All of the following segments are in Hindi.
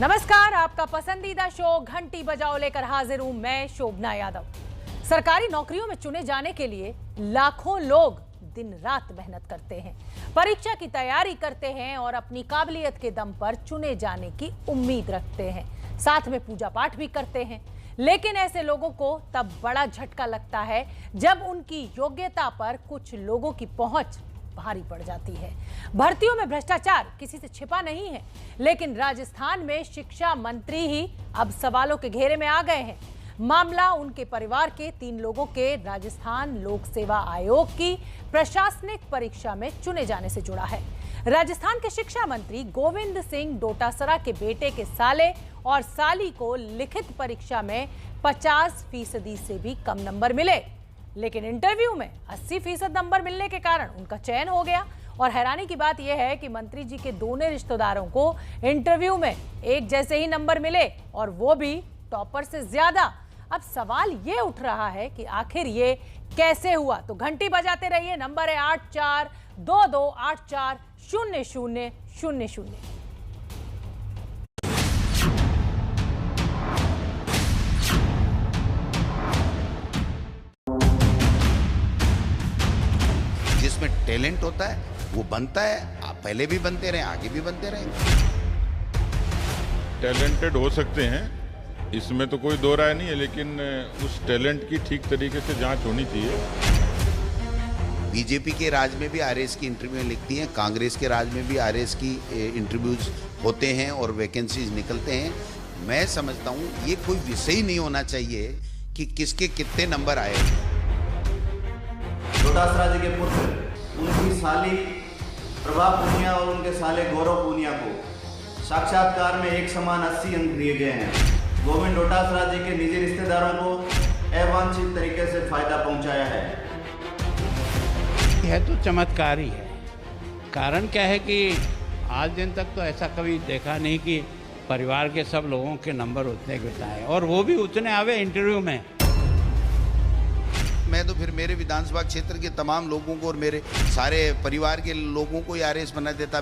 नमस्कार, आपका पसंदीदा शो घंटी बजाओ लेकर हाजिर हूं मैं शोभना यादव। सरकारी नौकरियों में चुने जाने के लिए लाखों लोग दिन रात मेहनत करते हैं, परीक्षा की तैयारी करते हैं और अपनी काबिलियत के दम पर चुने जाने की उम्मीद रखते हैं। साथ में पूजा पाठ भी करते हैं। लेकिन ऐसे लोगों को तब बड़ा झटका लगता है जब उनकी योग्यता पर कुछ लोगों की पहुंच भारी पड़ जाती है। भर्तियों में भ्रष्टाचार किसी से छिपा नहीं है, लेकिन राजस्थान में शिक्षा मंत्री ही अब सवालों के घेरे में आ गए हैं। मामला उनके परिवार के 3 लोगों के राजस्थान लोक सेवा आयोग की प्रशासनिक परीक्षा में चुने जाने से जुड़ा है। राजस्थान के शिक्षा मंत्री गोविंद सिंह डोटासरा के बेटे के साले और साली को लिखित परीक्षा में 50% से भी कम नंबर मिले, लेकिन इंटरव्यू में 80% नंबर मिलने के कारण उनका चयन हो गया। और हैरानी की बात यह है कि मंत्री जी के दोनों रिश्तेदारों को इंटरव्यू में एक जैसे ही नंबर मिले और वो भी टॉपर से ज्यादा। अब सवाल ये उठ रहा है कि आखिर ये कैसे हुआ। तो घंटी बजाते रहिए। नंबर है 8422840000। जिसमें टैलेंट होता है वो बनता है। आप पहले भी बनते रहे, आगे भी बनते रहे। टैलेंटेड हो सकते हैं, इसमें तो कोई दो राय नहीं है, लेकिन उस टैलेंट की ठीक तरीके से जांच होनी चाहिए। बीजेपी के राज में भी आरएएस की इंटरव्यू लिखती हैं, कांग्रेस के राज में भी आरएएस की इंटरव्यूज होते हैं और वैकेंसीज निकलते हैं। मैं समझता हूँ ये कोई विषय ही नहीं होना चाहिए कि किसके कितने नंबर आए। डोटासरा जी के पुत्र उनकी साली प्रभा पूनिया और उनके साले गौरव पूनिया को साक्षात्कार में एक समान 80 अंक दिए गए हैं। गोविंद डोटासरा जी के निजी रिश्तेदारों को अवांछित तरीके से फायदा पहुंचाया है। यह तो चमत्कार ही है। कारण क्या है कि आज दिन तक तो ऐसा कभी देखा नहीं कि परिवार के सब लोगों के नंबर उतने गिरताए और वो भी उतने आवे इंटरव्यू में। मैं तो फिर मेरे विधानसभा क्षेत्र के तमाम लोगों को और मेरे सारे परिवार के लोगों को आरएएस बना देता।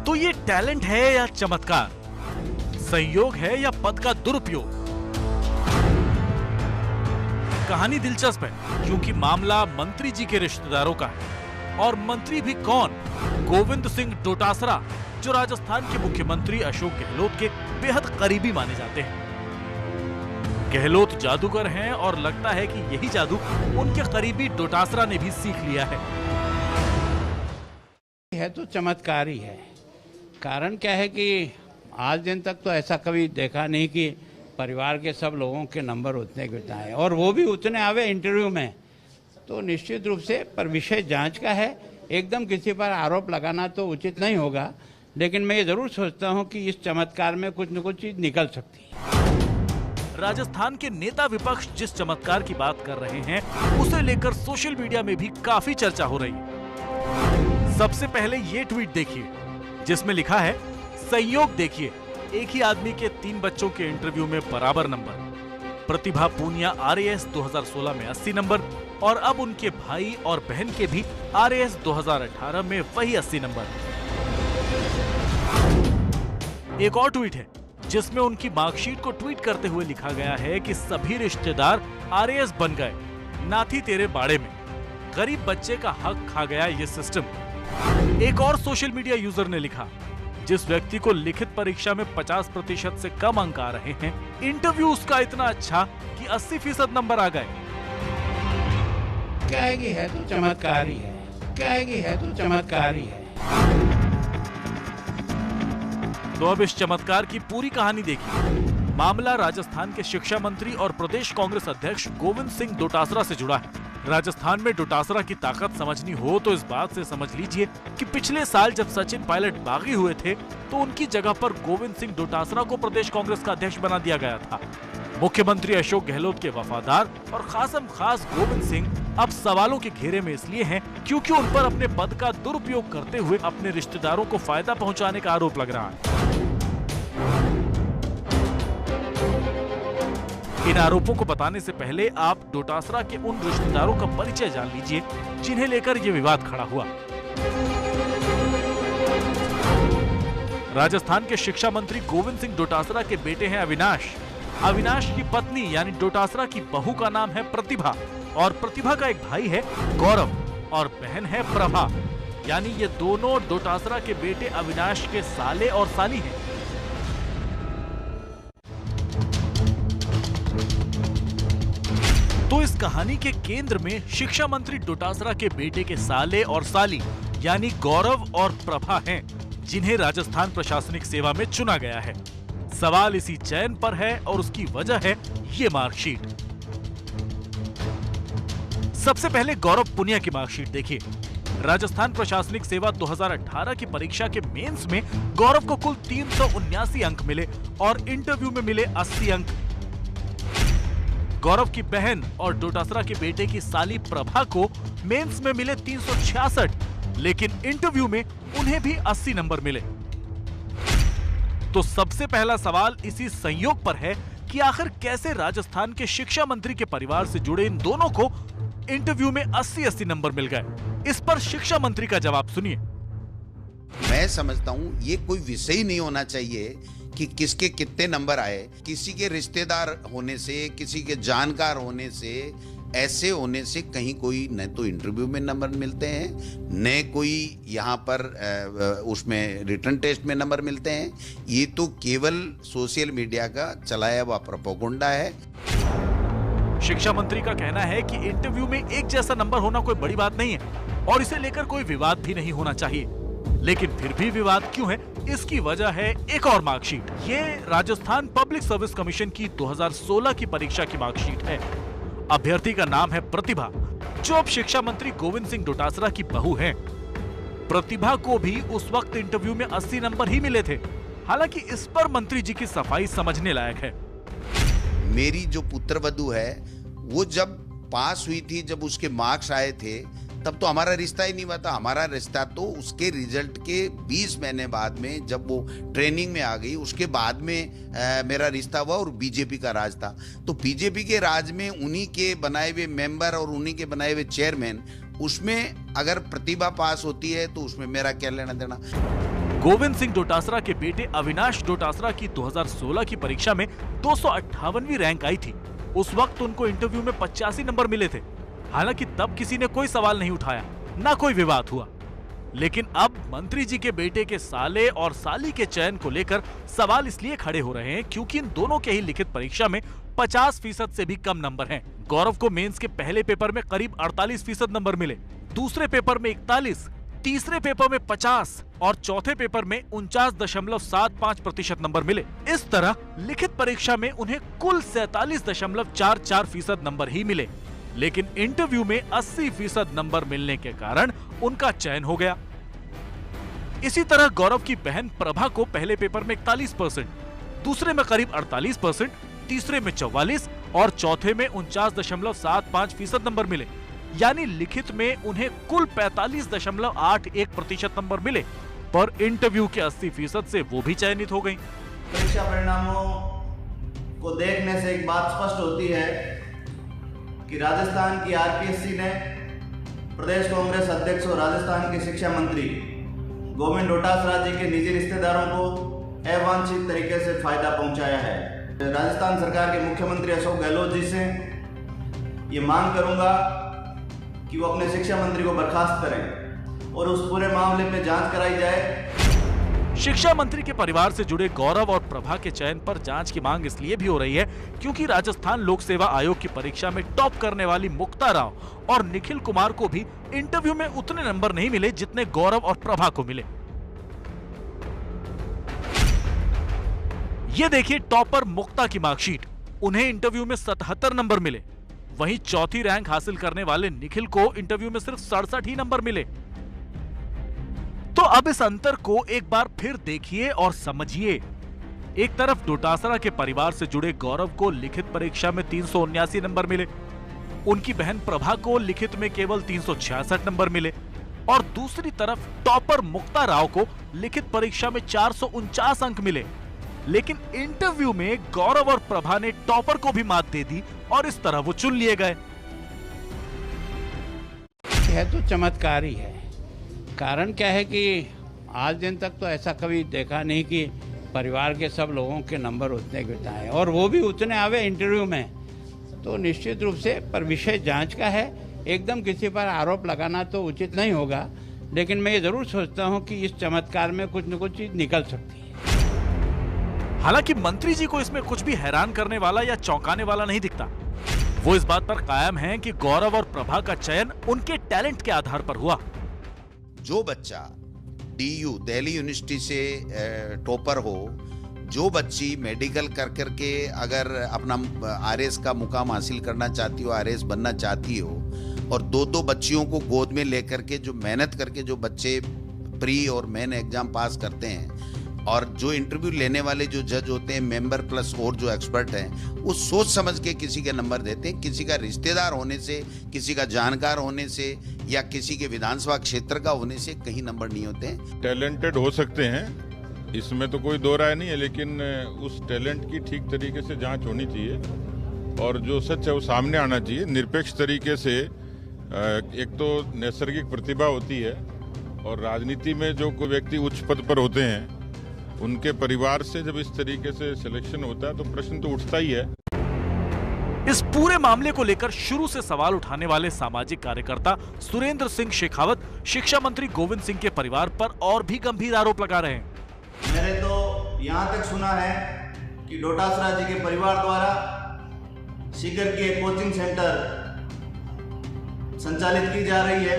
तो ये टैलेंट है या चमत्कार, संयोग है या पद का दुरुपयोग? कहानी दिलचस्प है क्योंकि मामला मंत्री जी के रिश्तेदारों का है। और मंत्री भी कौन? गोविंद सिंह डोटासरा, जो राजस्थान के मुख्यमंत्री अशोक गहलोत के बेहद करीबी माने जाते हैं। गहलोत जादूगर हैं और लगता है कि यही जादू उनके करीबी डोटासरा ने भी सीख लिया है। यह तो चमत्कार ही है। कारण क्या है कि आज दिन तक तो ऐसा कभी देखा नहीं कि परिवार के सब लोगों के नंबर उतने गिरताए और वो भी उतने आवे इंटरव्यू में। तो निश्चित रूप से पर विषय जांच का है। एकदम किसी पर आरोप लगाना तो उचित नहीं होगा, लेकिन मैं ये जरूर सोचता हूं कि इस चमत्कार में कुछ न कुछ चीज निकल सकती है। राजस्थान के नेता विपक्ष जिस चमत्कार की बात कर रहे हैं, उसे लेकर सोशल मीडिया में भी काफी चर्चा हो रही है। सबसे पहले ये ट्वीट देखिए, जिसमें लिखा है, संयोग देखिए, एक ही आदमी के 3 बच्चों के इंटरव्यू में बराबर नंबर। प्रतिभा पूनिया आरएएस 2016 में 80 नंबर और अब उनके भाई और बहन के भी आरएएस 2018 में वही 80 नंबर। एक और ट्वीट है जिसमें उनकी मार्कशीट को ट्वीट करते हुए लिखा गया है कि सभी रिश्तेदार आरएएस बन गए, नाथी तेरे बाड़े में, गरीब बच्चे का हक खा गया ये सिस्टम। एक और सोशल मीडिया यूजर ने लिखा, जिस व्यक्ति को लिखित परीक्षा में 50% से कम अंक आ रहे हैं, इंटरव्यू उसका इतना अच्छा कि 80% नंबर आ गए। क्या है कि है तो चमत्कार ही है। क्या है कि है तो चमत्कार ही है। तो अब इस चमत्कार की पूरी कहानी देखिए। मामला राजस्थान के शिक्षा मंत्री और प्रदेश कांग्रेस अध्यक्ष गोविंद सिंह डोटासरा से जुड़ा है। राजस्थान में डोटासरा की ताकत समझनी हो तो इस बात से समझ लीजिए कि पिछले साल जब सचिन पायलट बागी हुए थे तो उनकी जगह पर गोविंद सिंह डोटासरा को प्रदेश कांग्रेस का अध्यक्ष बना दिया गया था। मुख्यमंत्री अशोक गहलोत के वफादार और खासम खास गोविंद सिंह अब सवालों के घेरे में इसलिए हैं क्योंकि उन पर अपने पद का दुरुपयोग करते हुए अपने रिश्तेदारों को फायदा पहुंचाने का आरोप लग रहा है। इन आरोपों को बताने से पहले आप डोटासरा के उन रिश्तेदारों का परिचय जान लीजिए जिन्हें लेकर ये विवाद खड़ा हुआ। राजस्थान के शिक्षा मंत्री गोविंद सिंह डोटासरा के बेटे हैं अविनाश। अविनाश की पत्नी यानी डोटासरा की बहू का नाम है प्रतिभा और प्रतिभा का एक भाई है गौरव और बहन है प्रभा। यानी ये दोनों डोटासरा के बेटे अविनाश के साले और साली हैं। तो इस कहानी के केंद्र में शिक्षा मंत्री डोटासरा के बेटे के साले और साली यानी गौरव और प्रभा हैं, जिन्हें राजस्थान प्रशासनिक सेवा में चुना गया है। सवाल इसी चयन पर है और उसकी वजह है ये मार्कशीट। सबसे पहले गौरव पुनिया की मार्कशीट देखिए। राजस्थान प्रशासनिक सेवा 2018 की परीक्षा के मेंस में गौरव को कुल 379 अंक मिले और इंटरव्यू में मिले 80 अंक। गौरव की बहन और डोटासरा के बेटे की साली प्रभा को मेंस में मिले 366, लेकिन इंटरव्यू में उन्हें भी 80 नंबर मिले। तो सबसे पहला सवाल इसी संयोग पर है कि आखिर कैसे राजस्थान के शिक्षा मंत्री के परिवार से जुड़े इन दोनों को इंटरव्यू में 80-80 नंबर मिल गए। इस पर शिक्षा मंत्री का जवाब सुनिए। मैं समझता हूं ये कोई विषय ही नहीं होना चाहिए कि किसके कितने नंबर आए। किसी के रिश्तेदार होने से, किसी के जानकार होने से, ऐसे होने से कहीं कोई न तो इंटरव्यू में नंबर मिलते हैं, न कोई यहाँ पर उसमें रिटर्न टेस्ट में नंबर मिलते हैं। ये तो केवल सोशल मीडिया का चलाया हुआ प्रोपेगेंडा है। शिक्षा मंत्री का कहना है कि इंटरव्यू में एक जैसा नंबर होना कोई बड़ी बात नहीं है और इसे लेकर कोई विवाद भी नहीं होना चाहिए। लेकिन फिर भी विवाद क्यों है, इसकी वजह है एक और मार्कशीट। ये राजस्थान पब्लिक सर्विस कमीशन की 2016 की परीक्षा की मार्कशीट है। अभ्यर्थी का नाम है प्रतिभा, जो अब शिक्षा मंत्री गोविंद सिंह डोटासरा की बहू हैं। प्रतिभा को भी उस वक्त इंटरव्यू में 80 नंबर ही मिले थे। हालांकि इस पर मंत्री जी की सफाई समझने लायक है। मेरी जो पुत्रवधू है वो जब पास हुई थी, जब उसके मार्क्स आए थे, तब तो हमारा रिश्ता ही नहीं हुआ था। हमारा रिश्ता तो उसके रिजल्ट के 20 महीने बाद में, जब वो ट्रेनिंग में आ गई, उसके बाद में मेरा रिश्ता हुआ और बीजेपी का राज था। तो बीजेपी के राज में उन्हीं के बनाए हुए मेंबर और उन्हीं के बनाए हुए चेयरमैन, उसमें अगर प्रतिभा पास होती है तो उसमें मेरा क्या लेना देना। गोविंद सिंह डोटासरा के बेटे अविनाश डोटासरा की 2016 की परीक्षा में 258वीं रैंक आई थी। उस वक्त उनको इंटरव्यू में 85 नंबर मिले थे। हालांकि तब किसी ने कोई सवाल नहीं उठाया, ना कोई विवाद हुआ। लेकिन अब मंत्री जी के बेटे के साले और साली के चयन को लेकर सवाल इसलिए खड़े हो रहे हैं क्योंकि इन दोनों के ही लिखित परीक्षा में 50% से भी कम नंबर हैं। गौरव को मेंस के पहले पेपर में करीब 48% नंबर मिले, दूसरे पेपर में 41, तीसरे पेपर में 50 और चौथे पेपर में 49.75% नंबर मिले। इस तरह लिखित परीक्षा में उन्हें कुल 47.44% नंबर ही मिले, लेकिन इंटरव्यू में 80% नंबर मिलने के कारण उनका चयन हो गया। इसी तरह गौरव की बहन प्रभा को पहले पेपर में 41%, दूसरे में करीब 48%, तीसरे में 44 और चौथे में 49.75% नंबर मिले। यानी लिखित में उन्हें कुल 45.81% नंबर मिले, पर इंटरव्यू के 80% से वो भी चयनित हो गयी। परीक्षा परिणामों को देखने से एक बात स्पष्ट होती है कि राजस्थान की आरपीएससी ने प्रदेश कांग्रेस अध्यक्ष और राजस्थान के शिक्षा मंत्री गोविंद डोटासरा जी के निजी रिश्तेदारों को अवांछित तरीके से फायदा पहुंचाया है। राजस्थान सरकार के मुख्यमंत्री अशोक गहलोत जी से ये मांग करूंगा कि वो अपने शिक्षा मंत्री को बर्खास्त करें और उस पूरे मामले पे जांच कराई जाए। शिक्षा मंत्री के परिवार से जुड़े गौरव और प्रभा के चयन पर जांच की मांग इसलिए भी हो रही है क्योंकि राजस्थान लोक सेवा आयोग की परीक्षा में टॉप करने वाली मुक्ता राव और निखिल कुमार को भी इंटरव्यू में उतने नंबर नहीं मिले जितने गौरव और प्रभा को मिले। ये देखिए टॉपर मुक्ता की मार्कशीट, उन्हें इंटरव्यू में 77 नंबर मिले। वहीं चौथी रैंक हासिल करने वाले निखिल को इंटरव्यू में सिर्फ 67 ही नंबर मिले। तो अब इस अंतर को एक बार फिर देखिए और समझिए। एक तरफ डोटासरा के परिवार से जुड़े गौरव को लिखित परीक्षा में 379 नंबर मिले, उनकी बहन प्रभा को लिखित में केवल 366 नंबर मिले और दूसरी तरफ टॉपर मुक्ता राव को लिखित परीक्षा में 449 अंक मिले। लेकिन इंटरव्यू में गौरव और प्रभा ने टॉपर को भी मात दे दी और इस तरह वो चुन लिए गए। यह तो चमत्कार ही है। कारण क्या है कि आज दिन तक तो ऐसा कभी देखा नहीं कि परिवार के सब लोगों के नंबर उतने के उतने आए और वो भी उतने आवे इंटरव्यू में, तो निश्चित रूप से पर विषय जांच का है। एकदम किसी पर आरोप लगाना तो उचित नहीं होगा, लेकिन मैं ये जरूर सोचता हूँ कि इस चमत्कार में कुछ न कुछ चीज निकल सकती है। हालांकि मंत्री जी को इसमें कुछ भी हैरान करने वाला या चौंकाने वाला नहीं दिखता। वो इस बात पर कायम हैं कि गौरव और प्रभा का चयन उनके टैलेंट के आधार पर हुआ। जो बच्चा DU दिल्ली यूनिवर्सिटी से टॉपर हो, जो बच्ची मेडिकल कर करके अगर अपना RS का मुकाम हासिल करना चाहती हो, RS बनना चाहती हो, और दो बच्चियों को गोद में लेकर के जो मेहनत करके जो बच्चे प्री और मेन एग्जाम पास करते हैं, और जो इंटरव्यू लेने वाले जो जज होते हैं मेंबर प्लस और जो एक्सपर्ट हैं, वो सोच समझ के किसी के नंबर देते हैं। किसी का रिश्तेदार होने से, किसी का जानकार होने से, या किसी के विधानसभा क्षेत्र का होने से कहीं नंबर नहीं होते हैं। टैलेंटेड हो सकते हैं, इसमें तो कोई दो राय नहीं है, लेकिन उस टैलेंट की ठीक तरीके से जांच होनी चाहिए और जो सच है वो सामने आना चाहिए निरपेक्ष तरीके से। एक तो नैसर्गिक प्रतिभा होती है, और राजनीति में जो कोई व्यक्ति उच्च पद पर होते हैं उनके परिवार से जब इस तरीके से सिलेक्शन होता है तो प्रश्न तो उठता ही है। इस पूरे मामले को लेकर शुरू से सवाल उठाने वाले सामाजिक कार्यकर्ता सुरेंद्र सिंह शेखावत शिक्षा मंत्री गोविंद सिंह के परिवार पर और भी गंभीर आरोप लगा रहे हैं। मैंने तो यहाँ तक सुना है कि डोटासरा जी के परिवार द्वारा सीकर के कोचिंग सेंटर संचालित की जा रही है,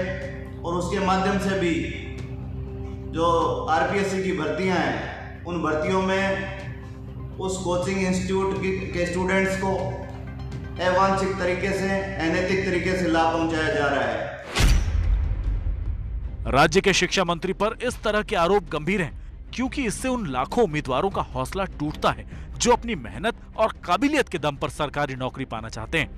और उसके माध्यम से भी जो RPSC की भर्तियां हैं, उन भर्तियों में उस कोचिंग इंस्टीट्यूट के स्टूडेंट्स को अवांछित तरीके से, अनैतिक तरीके से लाभ पहुंचाया जा रहा है। राज्य के शिक्षा मंत्री पर इस तरह के आरोप गंभीर हैं, क्योंकि इससे उन लाखों उम्मीदवारों का हौसला टूटता है जो अपनी मेहनत और काबिलियत के दम पर सरकारी नौकरी पाना चाहते हैं।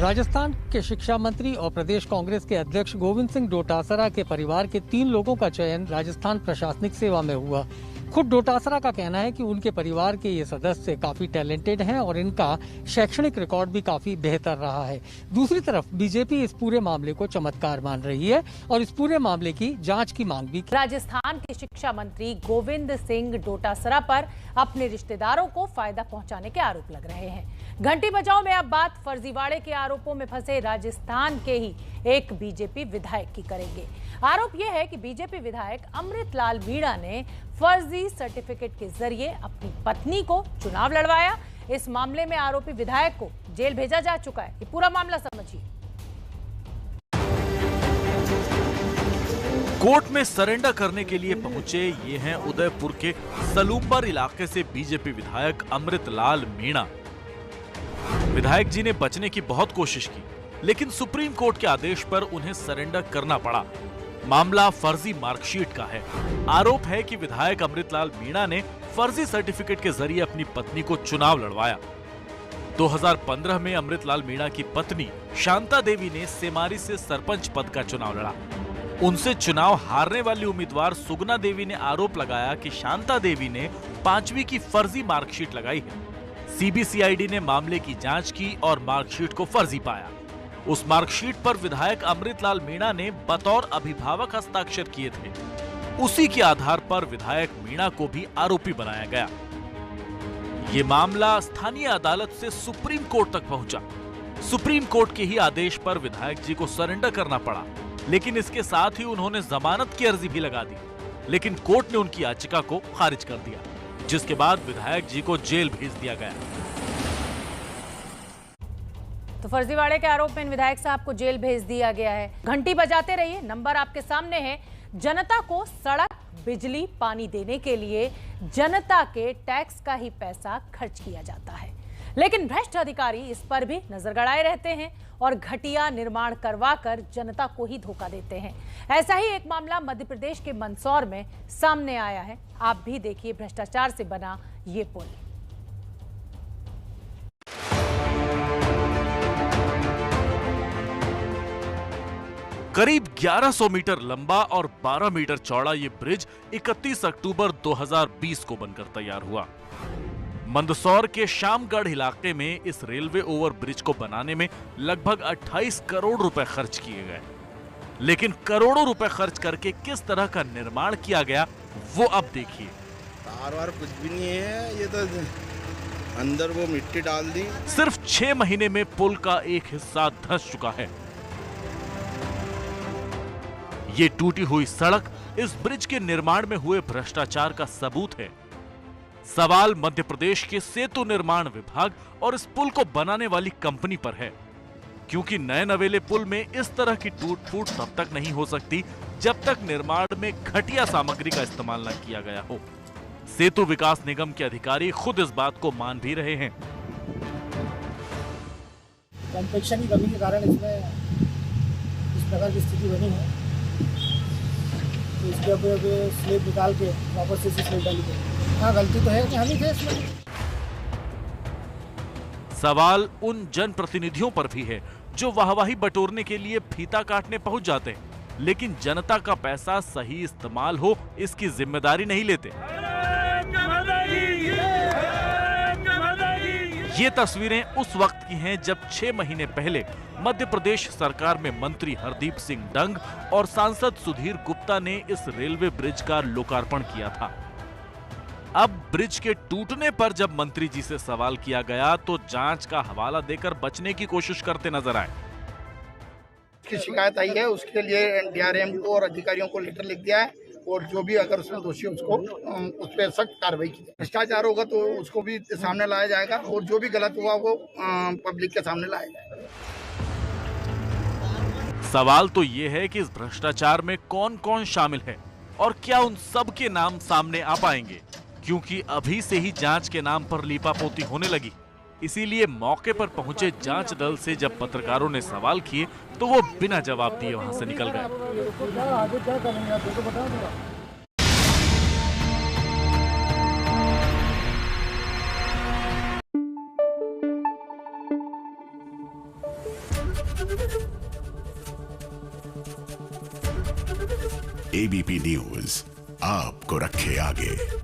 राजस्थान के शिक्षा मंत्री और प्रदेश कांग्रेस के अध्यक्ष गोविंद सिंह डोटासरा के परिवार के 3 लोगों का चयन राजस्थान प्रशासनिक सेवा में हुआ। खुद डोटासरा का कहना है कि उनके परिवार के ये सदस्य काफी टैलेंटेड हैं और इनका शैक्षणिक रिकॉर्ड भी काफी बेहतर रहा है। दूसरी तरफ बीजेपी इस पूरे मामले को चमत्कार मान रही है और इस पूरे मामले की जांच की मांग भी। राजस्थान के शिक्षा मंत्री गोविंद सिंह डोटासरा पर अपने रिश्तेदारों को फायदा पहुंचाने के आरोप लग रहे हैं। घंटी बजाओ में अब बात फर्जीवाड़े के आरोपों में फंसे राजस्थान के ही एक बीजेपी विधायक की करेंगे। आरोप यह है कि बीजेपी विधायक अमृतलाल मीणा ने फर्जी सर्टिफिकेट के जरिए अपनी पत्नी को चुनाव लड़वाया। इस मामले में आरोपी विधायक को जेल भेजा जा चुका है। ये पूरा मामला समझिए। कोर्ट में सरेंडर करने के लिए पहुंचे ये हैं उदयपुर के सलूम्बर इलाके से बीजेपी विधायक अमृतलाल मीणा। विधायक जी ने बचने की बहुत कोशिश की, लेकिन सुप्रीम कोर्ट के आदेश पर उन्हें सरेंडर करना पड़ा। मामला फर्जी मार्कशीट का है। आरोप है कि विधायक अमृतलाल मीणा ने फर्जी सर्टिफिकेट के जरिए अपनी पत्नी को चुनाव लड़वाया। 2015 में अमृतलाल मीणा की पत्नी शांता देवी ने सेमारी से सरपंच पद का चुनाव लड़ा। उनसे चुनाव हारने वाली उम्मीदवार सुगना देवी ने आरोप लगाया कि शांता देवी ने 5वीं की फर्जी मार्कशीट लगाई है। CBCID ने मामले की जांच की और मार्कशीट को फर्जी पाया। उस मार्कशीट पर विधायक अमृतलाल मीणा ने बतौर अभिभावक हस्ताक्षर किए थे। उसी के आधार पर विधायक मीणा को भी आरोपी बनाया गया। ये मामला स्थानीय अदालत से सुप्रीम कोर्ट तक पहुंचा। सुप्रीम कोर्ट के ही आदेश पर विधायक जी को सरेंडर करना पड़ा, लेकिन इसके साथ ही उन्होंने जमानत की अर्जी भी लगा दी, लेकिन कोर्ट ने उनकी याचिका को खारिज कर दिया, जिसके बाद विधायक जी को जेल भेज दिया गया। तो फर्जीवाड़े के आरोप में इन विधायक साहब को जेल भेज दिया गया है। घंटी बजाते रहिए, नंबर आपके सामने है। जनता को सड़क, बिजली, पानी देने के लिए जनता के टैक्स का ही पैसा खर्च किया जाता है, लेकिन भ्रष्ट अधिकारी इस पर भी नजर गड़ाए रहते हैं और घटिया निर्माण करवाकर जनता को ही धोखा देते हैं। ऐसा ही एक मामला मध्य प्रदेश के मंदसौर में सामने आया है। आप भी देखिए भ्रष्टाचार से बना ये पुल। करीब 1100 मीटर लंबा और 12 मीटर चौड़ा ये ब्रिज 31 अक्टूबर 2020 को बनकर तैयार हुआ। मंदसौर के शामगढ़ इलाके में इस रेलवे ओवर ब्रिज को बनाने में लगभग 28 करोड़ रुपए खर्च किए गए। लेकिन करोड़ों रुपए खर्च करके किस तरह का निर्माण किया गया वो अब देखिए। तार वार कुछ भी नहीं है, ये तो अंदर वो मिट्टी डाल दी। सिर्फ 6 महीने में पुल का एक हिस्सा धंस चुका है। ये टूटी हुई सड़क इस ब्रिज के निर्माण में हुए भ्रष्टाचार का सबूत है। सवाल मध्य प्रदेश के सेतु निर्माण विभाग और इस पुल को बनाने वाली कंपनी पर है, क्योंकि नए नवेले पुल में इस तरह की टूट फूट तब तक नहीं हो सकती जब तक निर्माण में घटिया सामग्री का इस्तेमाल न किया गया हो। सेतु विकास निगम के अधिकारी खुद इस बात को मान भी रहे हैं। कॉम्पैक्शन की कमी के कारण इसमें इस प्रकार की स्थिति बनी है। तो इसके अब स्लेब निकाल के वापस से स्लेब डाली गई। हाँ, गलती तो है कि हम ही थे इसमें। सवाल उन जनप्रतिनिधियों पर भी है जो वाहवाही बटोरने के लिए फीता काटने पहुंच जाते हैं, लेकिन जनता का पैसा सही इस्तेमाल हो इसकी जिम्मेदारी नहीं लेते। ये तस्वीरें उस वक्त की हैं जब 6 महीने पहले मध्य प्रदेश सरकार में मंत्री हरदीप सिंह डंग और सांसद सुधीर गुप्ता ने इस रेलवे ब्रिज का लोकार्पण किया था। अब ब्रिज के टूटने पर जब मंत्री जी से सवाल किया गया तो जांच का हवाला देकर बचने की कोशिश करते नजर आए। की शिकायत आई है उसके लिए डीआरएम को और अधिकारियों को लेटर लिख दिया है, और जो भी अगर उसमें दोषी है उसको उस पर सख्त कार्रवाई की। भ्रष्टाचार होगा तो उसको भी सामने लाया जाएगा, और जो भी गलत हुआ वो पब्लिक के सामने लाया जाएगा। सवाल तो ये है कि इस भ्रष्टाचार में कौन कौन शामिल है और क्या उन सब के नाम सामने आ पाएंगे, क्योंकि अभी से ही जांच के नाम पर लीपापोती होने लगी। इसीलिए मौके पर पहुंचे जांच दल से जब पत्रकारों ने सवाल किए तो वो बिना जवाब दिए वहां से निकल गए। एबीपी न्यूज आपको रखे आगे।